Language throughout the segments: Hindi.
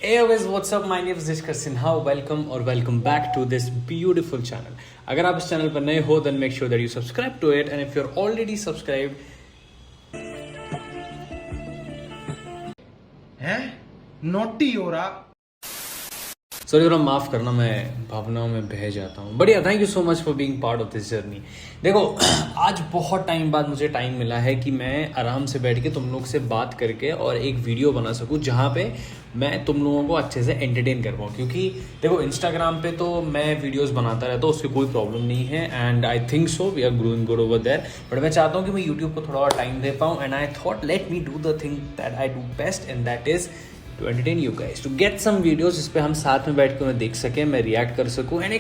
Hey guys, what's up? My name is Dishkar Sinha. Welcome back to this beautiful channel. अगर आप इस चैनल पर नए हो then make sure that you subscribe to it, and if you're already subscribed, हैं नोटी हो रहा। सॉरी थोड़ा माफ़ करना, मैं भावनाओं में बह जाता हूँ। बढ़िया, thank you so much for being part of this journey. देखो, आज बहुत टाइम बाद मुझे टाइम मिला है कि मैं आराम से बैठ के तुम लोग से बात करके और एक वीडियो बना सकूँ जहाँ पे मैं तुम लोगों को अच्छे से एंटरटेन कर पाऊँ। क्योंकि देखो, इंस्टाग्राम पे तो मैं वीडियोस बनाता रहता हूँ, उसकी कोई प्रॉब्लम नहीं है, and I think so we are growing good over there. But मैं चाहता हूँ कि मैं यूट्यूब को थोड़ा और टाइम दे पाऊँ, and I thought let me do the thing that I do best, and that is to entertain you guys, to get some videos जिस पे हम साथ में बैठ के उन्हें देख सकें, मैं रिएक्ट कर सकूं एंड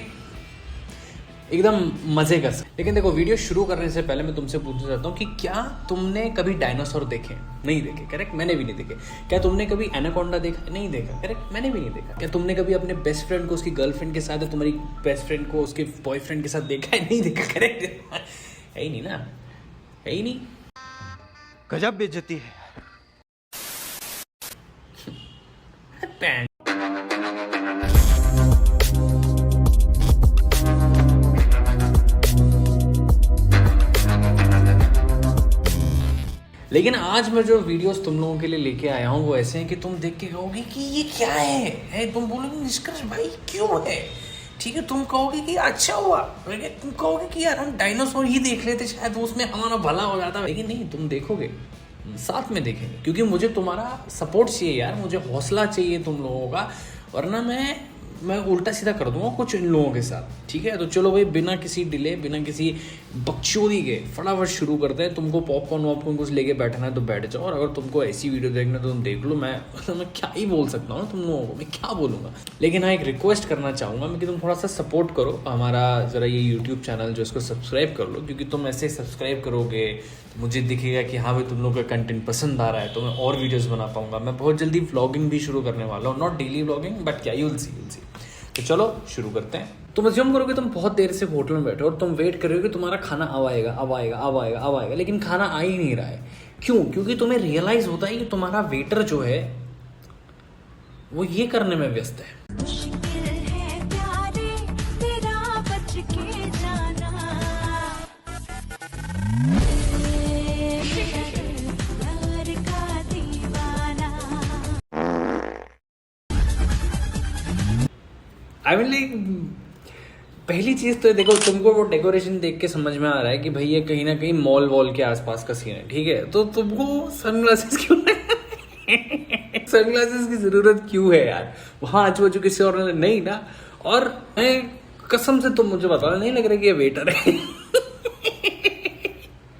एकदम मज़े कर सकें। लेकिन देखो, वीडियो शुरू करने से पहले मैं तुमसे पूछना चाहता हूँ कि क्या तुमने कभी डायनासोर देखे? नहीं देखे, करेक्ट, मैंने भी नहीं देखे। क्या तुमने कभी एनाकोंडा देखा? नहीं देखा, करेक्ट, मैंने भी नहीं देखा। क्या तुमने कभी अपने बेस्ट फ्रेंड को उसकी गर्लफ्रेंड के साथ, तुम्हारी बेस्ट फ्रेंड को उसके बॉयफ्रेंड के साथ देखा है? नहीं देखा, करेक्ट है ही नहीं ना, है ही नहीं। गजब बेइज्जती है। पैन लेकिन आज मैं जो वीडियोस तुम लोगों के लिए लेके आया हूँ वो ऐसे हैं कि तुम देख के कहोगे कि ये क्या है? तुम बोलोगे निष्कर्ष भाई क्यों है? ठीक है, तुम कहोगे कि अच्छा हुआ, तुम कहोगे कि यार हम डायनासोर ही देख लेते, शायद उसमें हमारा भला हो जाता। लेकिन नहीं, तुम देखोगे, साथ में देखेंगे, क्योंकि मुझे तुम्हारा सपोर्ट चाहिए यार, मुझे हौसला चाहिए तुम लोगों का, वरना मैं उल्टा सीधा कर दूंगा कुछ इन लोगों के साथ। ठीक है, तो चलो भाई, बिना किसी डिले, बिना किसी बकचोदी के फटाफट शुरू करते हैं। तुमको पॉपकॉर्न वॉपकॉर्न कुछ लेके बैठना है तो बैठ जाओ, और अगर तुमको ऐसी वीडियो देखना है तो तुम देख लो। मैं क्या ही बोल सकता हूँ तुम लोगों को, मैं क्या बोलूँगा। लेकिन हाँ, एक रिक्वेस्ट करना चाहूँगा मैं कि तुम थोड़ा सा सपोर्ट करो हमारा, ज़रा ये यूट्यूब चैनल जो, इसको सब्सक्राइब कर लो, क्योंकि तुम ऐसे सब्सक्राइब करोगे तो मुझे दिखेगा कि हाँ भाई तुम लोगों का कंटेंट पसंद आ रहा है, तो मैं और वीडियोज़ बना पाऊँगा। मैं बहुत जल्दी व्लॉगिंग भी शुरू करने वाला हूँ, नॉट डेली व्लॉगिंग, बट क्या, यूल सी। तो चलो शुरू करते हैं। तुम अज्यूम करोगे तुम बहुत देर से होटल में बैठे और तुम वेट कर रहे हो कि तुम्हारा खाना अब आएगा, लेकिन खाना आ ही नहीं रहा है। क्यों? क्योंकि तुम्हें रियलाइज होता है कि तुम्हारा वेटर जो है वो ये करने में व्यस्त है। आई मीन लाइक, पहली चीज़ तो देखो, तुमको वो डेकोरेशन देख के समझ में आ रहा है कि भाई ये कहीं ना कहीं मॉल वॉल के आसपास का सीन है। ठीक है, तो तुमको सनग्लासेस क्यों सनग्लासेस की जरूरत क्यों है यार? वहाँ आजू बाजू किसी और ने नहीं ना। और मैं कसम से, तुम मुझे बताना नहीं लग रहा कि ये वेटर है।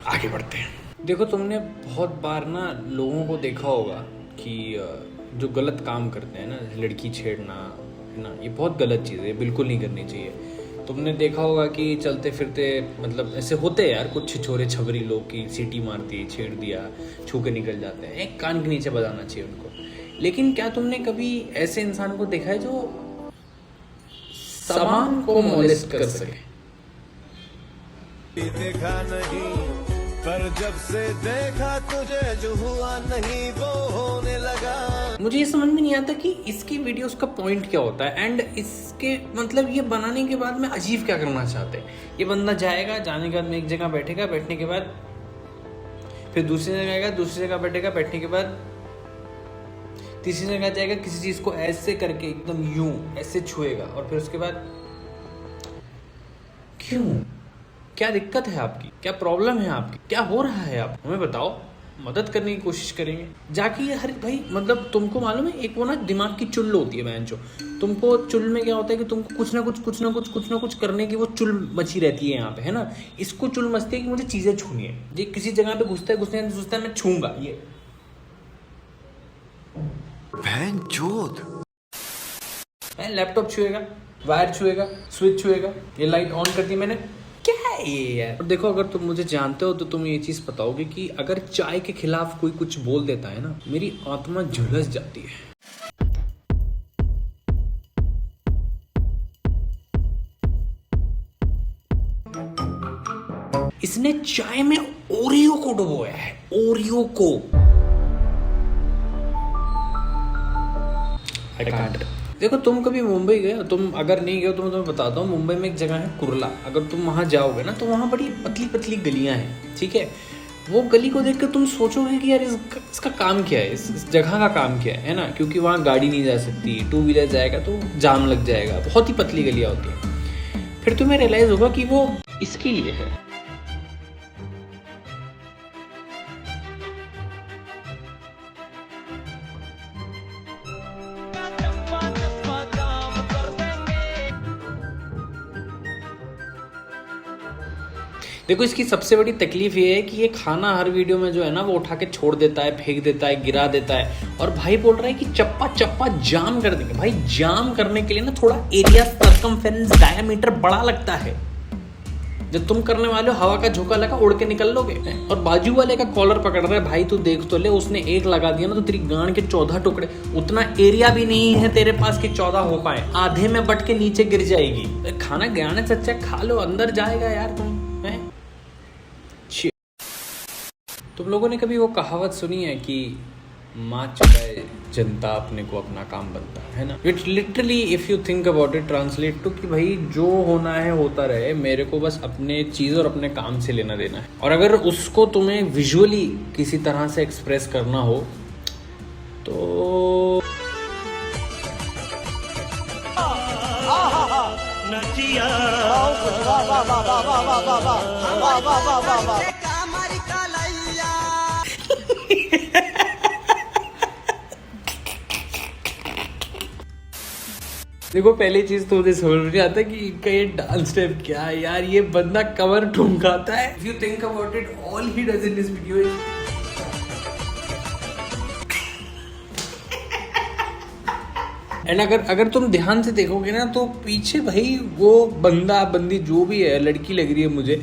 आगे बढ़ते हैं। देखो, तुमने बहुत बार ना लोगों को देखा होगा कि जो गलत काम करते हैं ना, लड़की छेड़ना है ना, ये बहुत गलत चीज़ है, ये बिल्कुल नहीं करनी चाहिए। तुमने देखा होगा कि चलते फिरते, मतलब ऐसे होते हैं यार कुछ छिछोरे छबरी लोग की सीटी मार दी, छेड़ दिया, छू के निकल जाते हैं। एक कान के नीचे बजाना चाहिए उनको। लेकिन क्या तुमने कभी ऐसे इंसान को देखा है जो सामान को मोलेस्ट कर सके? देखा नहीं, पर जब से देखा तुझे जो हुआ नहीं वो होने लगा। मुझे ये समझ में नहीं आता कि इसकी वीडियोस का पॉइंट क्या होता है, एंड इसके मतलब ये बनाने के बाद में अजीब क्या करना चाहते हैं। ये बंदा जाएगा, जाने के बाद में एक जगह बैठेगा, बैठने के बाद फिर दूसरी जगह आएगा, दूसरी जगह बैठेगा, बैठने के बाद तीसरी जगह जाएगा, किसी चीज़ को ऐसे करके एकदम यूं ऐसे छुएगा, और फिर उसके बाद क्यों? क्या दिक्कत है आपकी? क्या प्रॉब्लम है आपकी? क्या हो रहा है? आप हमें बताओ, मदद करने की कोशिश करेंगे जाके। हर भाई, मतलब तुमको मालूम है, एक वो ना दिमाग की चुल होती है बहन जो, तुमको चुल में क्या होता है कि तुमको कुछ ना कुछ करने की वो चुल मची रहती है यहाँ पे, है ना। इसको चुल मचती है कि मुझे चीजें छूनी है। ये किसी जगह पे घुसता है मैं छूंगा, ये बहन चोद। लैपटॉप छुएगा, वायर छुएगा, स्विच छुएगा, ये लाइट ऑन कर दी मैंने, क्या है ये यार? देखो, अगर तुम मुझे जानते हो तो तुम ये चीज बताओगे कि अगर चाय के खिलाफ कोई कुछ बोल देता है ना, मेरी आत्मा झुलस जाती है। इसने चाय में ओरियो को डुबोया है, ओरियो को। I can't. देखो तुम कभी मुंबई गए हो? तुम अगर नहीं गए तो मैं तुम्हें बताता हूँ, मुंबई में एक जगह है कुर्ला। अगर तुम वहाँ जाओगे ना तो वहाँ बड़ी पतली पतली गलियाँ हैं, ठीक है। वो गली को देख कर तुम सोचोगे कि यार इसका काम क्या है, इस जगह का काम क्या है ना। क्योंकि वहाँ गाड़ी नहीं जा सकती, 2 व्हीलर जाएगा तो जाम लग जाएगा, बहुत ही पतली गलियाँ होती हैं। फिर तुम्हें रियलाइज़ होगा कि वो इसके लिए है। देखो इसकी सबसे बड़ी तकलीफ ये है कि ये खाना हर वीडियो में जो है ना वो उठा के छोड़ देता है, फेंक देता है, गिरा देता है। और भाई बोल रहा है कि चप्पा चप्पा जाम कर देंगे। भाई जाम करने के लिए ना थोड़ा एरिया सर्कमफेरेंस डायमीटर बड़ा लगता है। जब तुम करने वाले हो हवा का झोंका लगा उड़ के निकल लोगे। और बाजू वाले का कॉलर पकड़ रहा है, भाई तू देख तो ले, उसने एक लगा दिया ना तो तेरी गांड के 14 टुकड़े। उतना एरिया भी नहीं है तेरे पास कि 14 हो पाए, आधे में बट के नीचे गिर जाएगी। खाना गया सच्चा खा लो, अंदर जाएगा यार तुम। तुम लोगों ने कभी वो कहावत सुनी है कि माँ चुराए जनता अपने को अपना काम बनता है ना। It literally if you think about it translate to कि भाई जो होना है होता रहे, मेरे को बस अपने चीज़ और अपने काम से लेना देना है। और अगर उसको तुम्हें विजुअली किसी तरह से एक्सप्रेस करना हो तो देखो पहली चीज तो मुझे समझ नहीं आता कि इनका ये डांस स्टेप क्या है यार। ये बंदा कमर ठुमकाता है। If you think about it, all he does in this video is and अगर तुम ध्यान से देखोगे ना तो पीछे भाई वो बंदा बंदी जो भी है, लड़की लग रही है मुझे,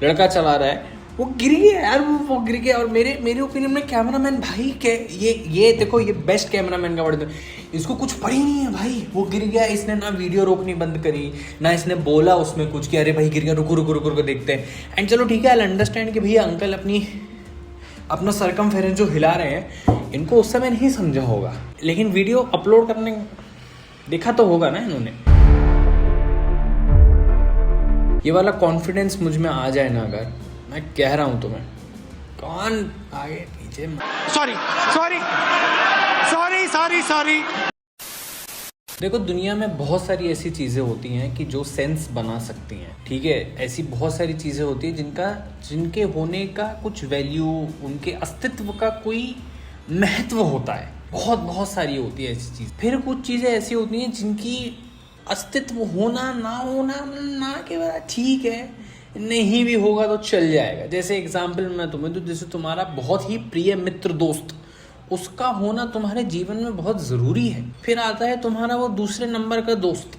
लड़का चला रहा है, वो गिर गया यार, वो गिर गया। और मेरे ओपिनियन में कैमरामैन भाई के ये देखो ये बेस्ट कैमरामैन का वर्ड, इसको कुछ पड़ी नहीं है भाई। वो गिर गया, इसने ना वीडियो रोकनी बंद करी, ना इसने बोला उसमें कुछ कि अरे भाई गिर गया, रुको रुको रुको रुको देखते हैं। एंड चलो ठीक है, आई अंडरस्टैंड कि भैया अंकल अपना सरकमफेरेंस जो हिला रहे हैं, इनको उस समय नहीं समझा होगा। लेकिन वीडियो अपलोड करने देखा तो होगा ना इन्होंने। ये वाला कॉन्फिडेंस मुझ में आ जाए ना, अगर मैं कह रहा हूं तुम्हें, कौन आगे पीछे। Sorry sorry sorry sorry sorry. देखो दुनिया में बहुत सारी ऐसी चीज़ें होती हैं कि जो सेंस बना सकती हैं, ठीक है। ऐसी बहुत सारी चीज़ें होती हैं जिनके होने का कुछ वैल्यू, उनके अस्तित्व का कोई महत्व होता है। बहुत सारी होती है ऐसी चीज़। फिर कुछ चीज़ें ऐसी होती हैं जिनकी अस्तित्व होना ना होना ना के बाद ठीक है, नहीं भी होगा तो चल जाएगा। जैसे एग्जाम्पल मैं तुम्हें दूं, जैसे तुम्हारा बहुत ही प्रिय मित्र दोस्त, उसका होना तुम्हारे जीवन में बहुत ज़रूरी है। फिर आता है तुम्हारा वो दूसरे नंबर का दोस्त,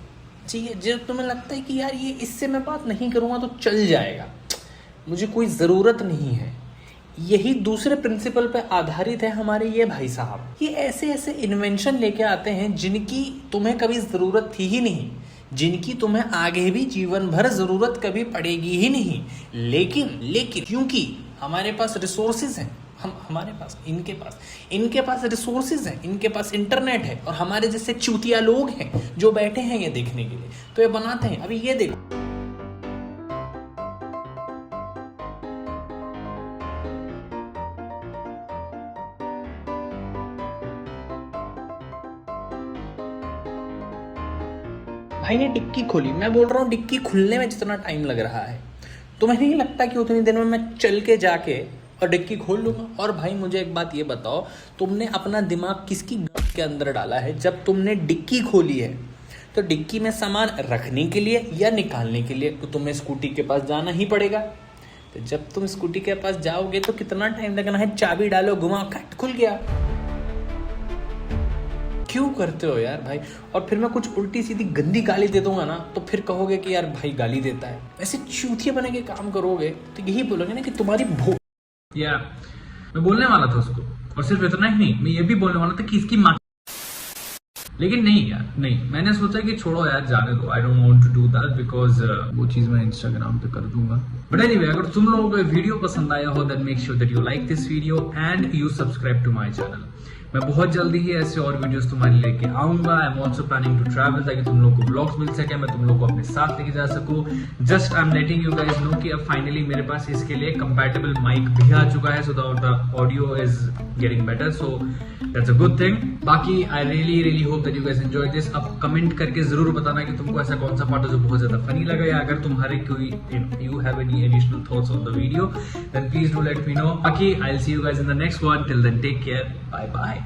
ठीक है, जब तुम्हें लगता है कि यार ये इससे मैं बात नहीं करूँगा तो चल जाएगा, मुझे कोई ज़रूरत नहीं है। यही दूसरे प्रिंसिपल पे आधारित है हमारे ये भाई साहब। ये ऐसे ऐसे इन्वेंशन लेके आते हैं जिनकी तुम्हें कभी ज़रूरत थी ही नहीं, जिनकी तुम्हें आगे भी जीवन भर ज़रूरत कभी पड़ेगी ही नहीं। लेकिन क्योंकि हमारे पास रिसोर्सेज हैं, हमारे पास इनके पास रिसोर्सेज हैं, इनके पास इंटरनेट है, और हमारे जैसे चूतिया लोग हैं जो बैठे हैं ये देखने के लिए, तो ये बनाते हैं। अभी ये देखो, भाई ने डिक्की खोली। मैं बोल रहा हूँ डिक्की खुलने में जितना टाइम लग रहा है, तुम्हें नहीं लगता कि उतनी देर में मैं चल के जाके और डिक्की खोल लूँगा? और भाई मुझे एक बात ये बताओ, तुमने अपना दिमाग किसकी गांठ के अंदर डाला है? जब तुमने डिक्की खोली है तो डिक्की में सामान रखने के लिए या निकालने के लिए तो तुम्हें स्कूटी के पास जाना ही पड़ेगा। तो जब तुम स्कूटी के पास जाओगे तो कितना टाइम लगना है? चाबी डालो, घुमाओ, कट, खुल गया। क्यों करते हो यार भाई? और फिर मैं कुछ उल्टी सीधी गंदी गाली दे दूंगा ना तो फिर कहोगे कि यार भाई गाली देता है। ऐसे चूतिया बने के काम करोगे तो यही बोलोगे ना कि तुम्हारी भूख। या मैं बोलने वाला था उसको, और सिर्फ इतना ही नहीं, मैं ये भी बोलने वाला था कि इसकी माँ, लेकिन नहीं यार, नहीं, मैंने सोचा कि छोड़ो यार, जाने दो। I don't want to do that because वो चीज मैं इंस्टाग्राम पे कर दूंगा। बट एनीवे, अगर तुम लोगों को वीडियो पसंद आया हो then make sure that you like this video and you subscribe to my channel. मैं बहुत जल्दी ही ऐसे और वीडियोस तुम्हारे लिए लेके आऊंगा। I am also planning to travel, ताकि तुम लोग को ब्लॉग्स मिल सके, मैं तुम लोग को अपने साथ लेके जा सकूं। Just I am letting you guys know कि अब फाइनली मेरे पास इसके लिए कंपैटिबल माइक भी आ चुका है, so the audio is getting better, so that's a good thing. बाकी I really hope that you guys enjoy this. अब कमेंट करके जरूर बताना कि तुमको ऐसा कौन सा पार्ट है जो बहुत ज्यादा फनी लगा, या अगर तुम्हारे कोई you have any additional thoughts on the video, then please do let me know. बाकी I will see you guys in the next one. Till then take care, bye bye.